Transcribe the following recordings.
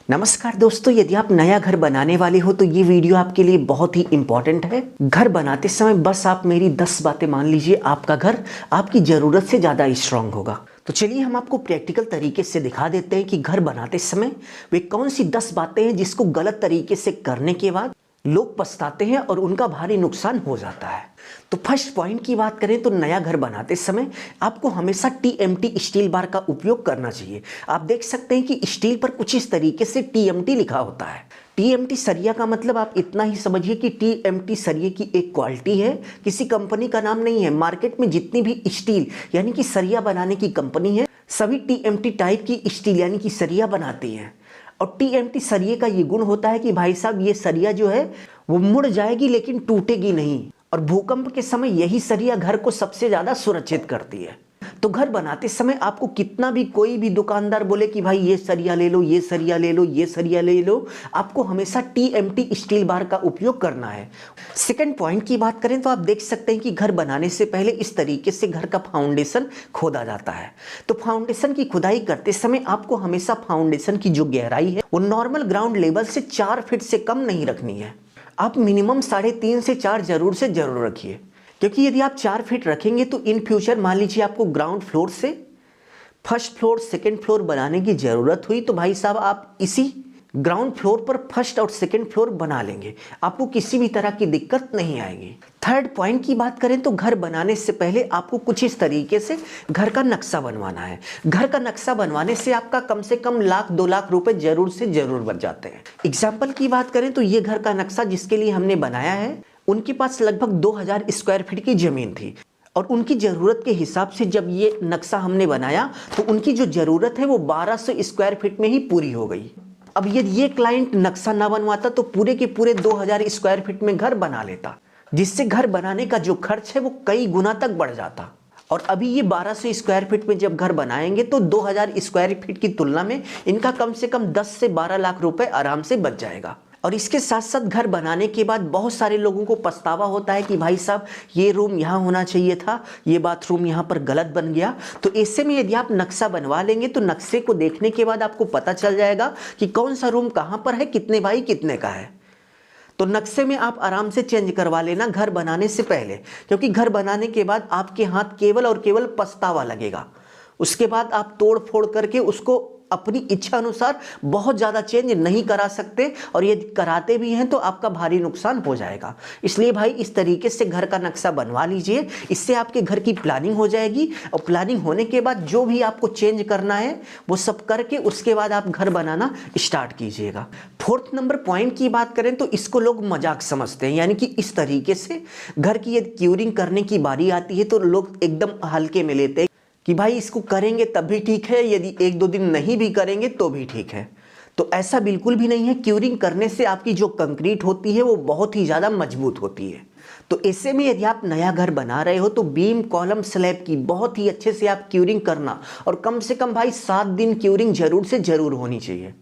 नमस्कार दोस्तों, यदि आप नया घर बनाने वाले हो तो ये वीडियो आपके लिए बहुत ही इंपॉर्टेंट है। घर बनाते समय बस आप मेरी 10 बातें मान लीजिए, आपका घर आपकी ज़रूरत से ज़्यादा स्ट्रांग होगा। तो चलिए हम आपको प्रैक्टिकल तरीके से दिखा देते हैं कि घर बनाते समय वे कौन सी 10 बातें हैं जिसको गलत तरीके से करने के बाद लोग पछताते हैं और उनका भारी नुकसान हो जाता है। तो फर्स्ट पॉइंट की बात करें तो नया घर बनाते समय आपको हमेशा टीएमटी स्टील बार का उपयोग करना चाहिए। आप देख सकते हैं कि स्टील पर कुछ इस तरीके से टीएमटी लिखा होता है। टीएमटी सरिया का मतलब आप इतना ही समझिए कि टीएमटी सरिये की एक क्वालिटी है, किसी कंपनी का नाम नहीं है। मार्केट में जितनी भी स्टील यानी कि सरिया बनाने की कंपनी है, सभी टीएमटी टाइप की स्टील यानी कि सरिया बनाती हैं। और टीएमटी सरिये का ये गुण होता है कि भाई साहब ये सरिया जो है वो मुड़ जाएगी लेकिन टूटेगी नहीं, और भूकंप के समय यही सरिया घर को सबसे ज्यादा सुरक्षित करती है। तो घर बनाते समय आपको कितना भी कोई भी दुकानदार बोले कि भाई ये सरिया ले लो, ये सरिया ले लो, ये सरिया ले लो, आपको हमेशा टीएमटी स्टील बार का उपयोग करना है। सेकंड पॉइंट की बात करें तो आप देख सकते हैं कि घर बनाने से पहले इस तरीके से घर का फाउंडेशन खोदा जाता है। तो फाउंडेशन की खुदाई करते समय आपको हमेशा फाउंडेशन की जो गहराई है वो नॉर्मल ग्राउंड लेवल से 4 फीट से कम नहीं रखनी है। आप मिनिमम 3.5 से 4 जरूर से जरूर रखिए, क्योंकि यदि आप 4 फीट रखेंगे तो इन फ्यूचर मान लीजिए आपको ग्राउंड फ्लोर से फर्स्ट फ्लोर सेकंड फ्लोर बनाने की ज़रूरत हुई तो भाई साहब आप इसी ग्राउंड फ्लोर पर फर्स्ट और सेकंड फ्लोर बना लेंगे, आपको किसी भी तरह की दिक्कत नहीं आएगी। थर्ड पॉइंट की बात करें तो घर बनाने से पहले आपको कुछ इस तरीके से घर का नक्शा बनवाना है। घर का नक्शा बनवाने से आपका कम से कम 1-2 लाख रुपए जरूर से जरूर बच जाते हैं। एग्जाम्पल की बात करें तो ये घर का नक्शा जिसके लिए हमने बनाया है, उनके पास लगभग 2000 स्क्वायर फीट की जमीन थी, और उनकी ज़रूरत के हिसाब से जब ये नक्शा हमने बनाया तो उनकी जो ज़रूरत है वो 1200 स्क्वायर फीट में ही पूरी हो गई। अब यदि ये क्लाइंट नक्शा ना बनवाता तो पूरे के पूरे 2000 स्क्वायर फीट में घर बना लेता, जिससे घर बनाने का जो खर्च है वो कई गुना तक बढ़ जाता। और अभी ये 1200 स्क्वायर फीट में जब घर बनाएंगे तो 2000 स्क्वायर फीट की तुलना में इनका कम से कम 10 से 12 लाख रुपए आराम से बच जाएगा। और इसके साथ साथ घर बनाने के बाद बहुत सारे लोगों को पछतावा होता है कि भाई साहब ये रूम यहाँ होना चाहिए था, ये बाथरूम यहाँ पर गलत बन गया। तो ऐसे में यदि आप नक्शा बनवा लेंगे तो नक्शे को देखने के बाद आपको पता चल जाएगा कि कौन सा रूम कहाँ पर है, कितने बाई कितने का है। तो नक्शे में आप आराम से चेंज करवा लेना घर बनाने से पहले, क्योंकि घर बनाने के बाद आपके हाथ केवल और केवल पछतावा लगेगा। उसके बाद आप तोड़ फोड़ करके उसको अपनी इच्छा अनुसार बहुत ज़्यादा चेंज नहीं करा सकते, और यदि कराते भी हैं तो आपका भारी नुकसान हो जाएगा। इसलिए भाई इस तरीके से घर का नक्शा बनवा लीजिए, इससे आपके घर की प्लानिंग हो जाएगी, और प्लानिंग होने के बाद जो भी आपको चेंज करना है वो सब करके उसके बाद आप घर बनाना स्टार्ट कीजिएगा। फोर्थ नंबर पॉइंट की बात करें तो इसको लोग मजाक समझते हैं, यानी कि इस तरीके से घर की यदि क्यूरिंग करने की बारी आती है तो लोग एकदम हल्के में लेते हैं कि भाई इसको करेंगे तब भी ठीक है, यदि 1-2 दिन नहीं भी करेंगे तो भी ठीक है। तो ऐसा बिल्कुल भी नहीं है। क्यूरिंग करने से आपकी जो कंक्रीट होती है वो बहुत ही ज़्यादा मजबूत होती है। तो ऐसे में यदि आप नया घर बना रहे हो तो बीम कॉलम स्लैब की बहुत ही अच्छे से आप क्यूरिंग करना, और कम से कम भाई 7 दिन क्यूरिंग जरूर से जरूर होनी चाहिए।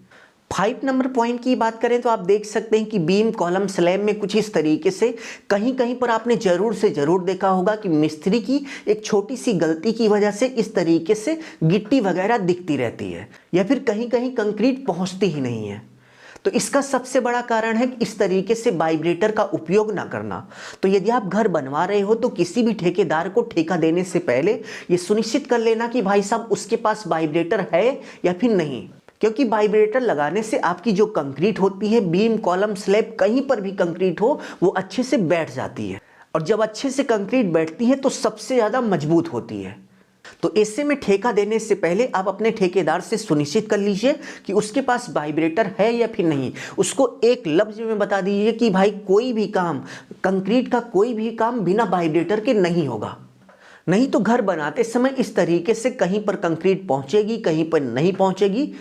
5 नंबर पॉइंट की बात करें तो आप देख सकते हैं कि बीम कॉलम स्लैब में कुछ इस तरीके से कहीं कहीं पर आपने जरूर से जरूर देखा होगा कि मिस्त्री की एक छोटी सी गलती की वजह से इस तरीके से गिट्टी वगैरह दिखती रहती है, या फिर कहीं कहीं कंक्रीट पहुंचती ही नहीं है। तो इसका सबसे बड़ा कारण है कि इस तरीके से वाइब्रेटर का उपयोग ना करना। तो यदि आप घर बनवा रहे हो तो किसी भी ठेकेदार को ठेका देने से पहले ये सुनिश्चित कर लेना कि भाई साहब उसके पास वाइब्रेटर है या फिर नहीं, क्योंकि वाइब्रेटर लगाने से आपकी जो कंक्रीट होती है, बीम कॉलम स्लैब कहीं पर भी कंक्रीट हो वो अच्छे से बैठ जाती है, और जब अच्छे से कंक्रीट बैठती है तो सबसे ज़्यादा मजबूत होती है। तो ऐसे में ठेका देने से पहले आप अपने ठेकेदार से सुनिश्चित कर लीजिए कि उसके पास वाइब्रेटर है या फिर नहीं। उसको एक लफ्ज में बता दीजिए कि भाई कोई भी काम, कंक्रीट का कोई भी काम बिना वाइब्रेटर के नहीं होगा। नहीं तो घर बनाते समय इस तरीके से कहीं पर कंक्रीट पहुंचेगी, कहीं पर नहीं पहुंचेगी,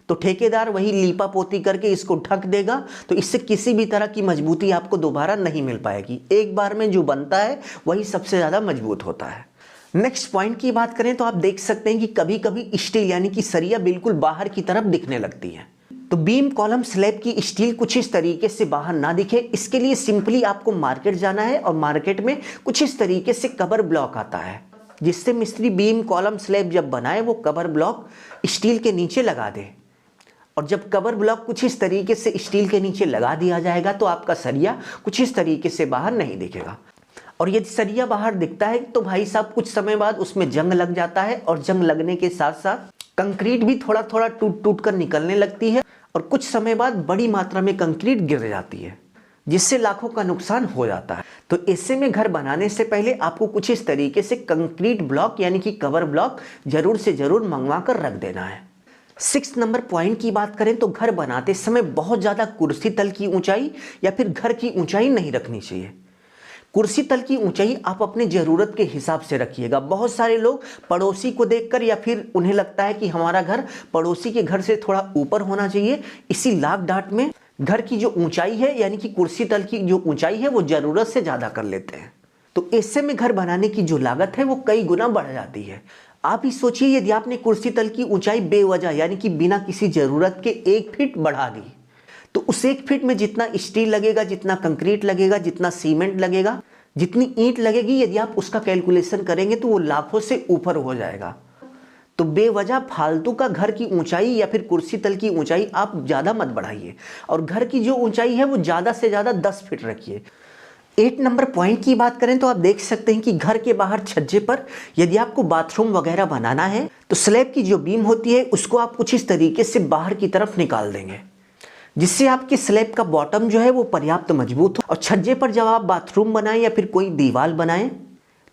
तो ठेकेदार वही लीपा पोती करके इसको ढक देगा। तो इससे किसी भी तरह की मजबूती आपको दोबारा नहीं मिल पाएगी। एक बार में जो बनता है वही सबसे ज़्यादा मजबूत होता है। नेक्स्ट पॉइंट की बात करें तो आप देख सकते हैं कि कभी कभी स्टील यानी कि सरिया बिल्कुल बाहर की तरफ दिखने लगती है। तो बीम कॉलम स्लैब की स्टील कुछ इस तरीके से बाहर ना दिखे, इसके लिए सिंपली आपको मार्केट जाना है, और मार्केट में कुछ इस तरीके से कवर ब्लॉक आता है, जिससे मिस्त्री बीम कॉलम स्लैब जब बनाए वो कवर ब्लॉक स्टील के नीचे लगा दे। और जब कवर ब्लॉक कुछ इस तरीके से स्टील के नीचे लगा दिया जाएगा तो आपका सरिया कुछ इस तरीके से बाहर नहीं दिखेगा। और यदि सरिया बाहर दिखता है तो भाई साहब कुछ समय बाद उसमें जंग लग जाता है, और जंग लगने के साथ साथ कंक्रीट भी थोड़ा थोड़ा टूट टूट कर निकलने लगती है, और कुछ समय बाद बड़ी मात्रा में कंक्रीट गिर जाती है, जिससे लाखों का नुकसान हो जाता है। तो ऐसे में घर बनाने से पहले आपको कुछ इस तरीके से कंक्रीट ब्लॉक यानी कि कवर ब्लॉक जरूर से जरूर मंगवा कर रख देना है। 6 नंबर पॉइंट की बात करें तो घर बनाते समय बहुत ज़्यादा कुर्सी तल की ऊंचाई या फिर घर की ऊंचाई नहीं रखनी चाहिए। कुर्सी तल की ऊंचाई आप अपने ज़रूरत के हिसाब से रखिएगा। बहुत सारे लोग पड़ोसी को देखकर या फिर उन्हें लगता है कि हमारा घर पड़ोसी के घर से थोड़ा ऊपर होना चाहिए, इसी लाग डांट में घर की जो ऊंचाई है यानी कि कुर्सी तल की जो ऊंचाई है वो ज़रूरत से ज़्यादा कर लेते हैं। तो ऐसे में घर बनाने की जो लागत है वो कई गुना बढ़ जाती है। आप ही सोचिए, यदि आपने कुर्सी तल की ऊंचाई बेवजह यानी कि बिना किसी ज़रूरत के 1 फीट बढ़ा दी, तो उस 1 फीट में जितना स्टील लगेगा, जितना कंक्रीट लगेगा, जितना सीमेंट लगेगा, जितनी ईंट लगेगी, यदि आप उसका कैलकुलेशन करेंगे तो वो लाखों से ऊपर हो जाएगा। तो बेवजह फालतू का घर की ऊंचाई या फिर कुर्सी तल की ऊंचाई आप ज़्यादा मत बढ़ाइए, और घर की जो ऊंचाई है वो ज़्यादा से ज़्यादा 10 फीट रखिए। 8 नंबर पॉइंट की बात करें तो आप देख सकते हैं कि घर के बाहर छज्जे पर यदि आपको बाथरूम वगैरह बनाना है तो स्लैब की जो बीम होती है उसको आप कुछ इस तरीके से बाहर की तरफ निकाल देंगे, जिससे आपके स्लैब का बॉटम जो है वो पर्याप्त मजबूत हो। और छज्जे पर जब आप बाथरूम बनाएं या फिर कोई दीवार बनाएं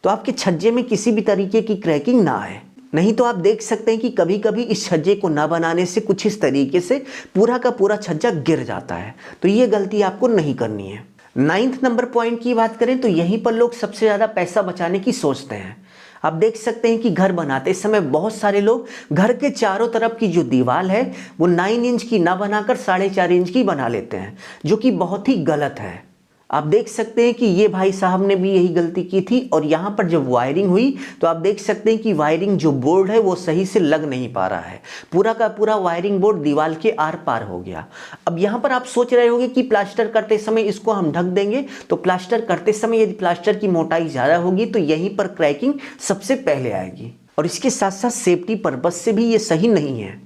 तो आपके छज्जे में किसी भी तरीके की क्रैकिंग ना आए। नहीं तो आप देख सकते हैं कि कभी कभी इस छज्जे को ना बनाने से कुछ इस तरीके से पूरा का पूरा छज्जा गिर जाता है। तो ये गलती आपको नहीं करनी है। 9th नंबर पॉइंट की बात करें तो यहीं पर लोग सबसे ज़्यादा पैसा बचाने की सोचते हैं। आप देख सकते हैं कि घर बनाते समय बहुत सारे लोग घर के चारों तरफ की जो दीवार है वो 9 इंच की ना बनाकर 4.5 इंच की बना लेते हैं, जो कि बहुत ही गलत है। आप देख सकते हैं कि ये भाई साहब ने भी यही गलती की थी, और यहाँ पर जब वायरिंग हुई तो आप देख सकते हैं कि वायरिंग जो बोर्ड है वो सही से लग नहीं पा रहा है। पूरा का पूरा वायरिंग बोर्ड दीवार के आर पार हो गया। अब यहाँ पर आप सोच रहे होंगे कि प्लास्टर करते समय इसको हम ढक देंगे, तो प्लास्टर करते समय यदि प्लास्टर की मोटाई ज़्यादा होगी तो यहीं पर क्रैकिंग सबसे पहले आएगी। और इसके साथ साथ सेफ्टी पर्पज से भी ये सही नहीं है,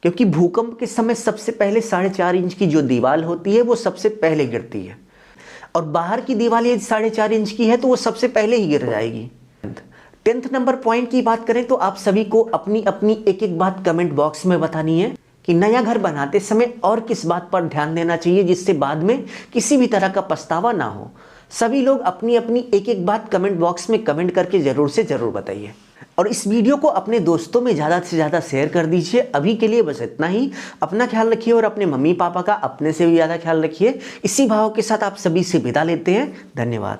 क्योंकि भूकंप के समय सबसे पहले 4.5 इंच की जो दीवार होती है वो सबसे पहले गिरती है, और बाहर की दीवार यदि 4.5 इंच की है तो वो सबसे पहले ही गिर जाएगी। 10th नंबर पॉइंट की बात करें तो आप सभी को अपनी अपनी एक एक बात कमेंट बॉक्स में बतानी है कि नया घर बनाते समय और किस बात पर ध्यान देना चाहिए जिससे बाद में किसी भी तरह का पछतावा ना हो। सभी लोग अपनी अपनी एक एक बात कमेंट बॉक्स में कमेंट करके ज़रूर से ज़रूर बताइए, और इस वीडियो को अपने दोस्तों में ज़्यादा से ज़्यादा शेयर कर दीजिए। अभी के लिए बस इतना ही। अपना ख्याल रखिए और अपने मम्मी पापा का अपने से भी ज़्यादा ख्याल रखिए। इसी भाव के साथ आप सभी से विदा लेते हैं। धन्यवाद।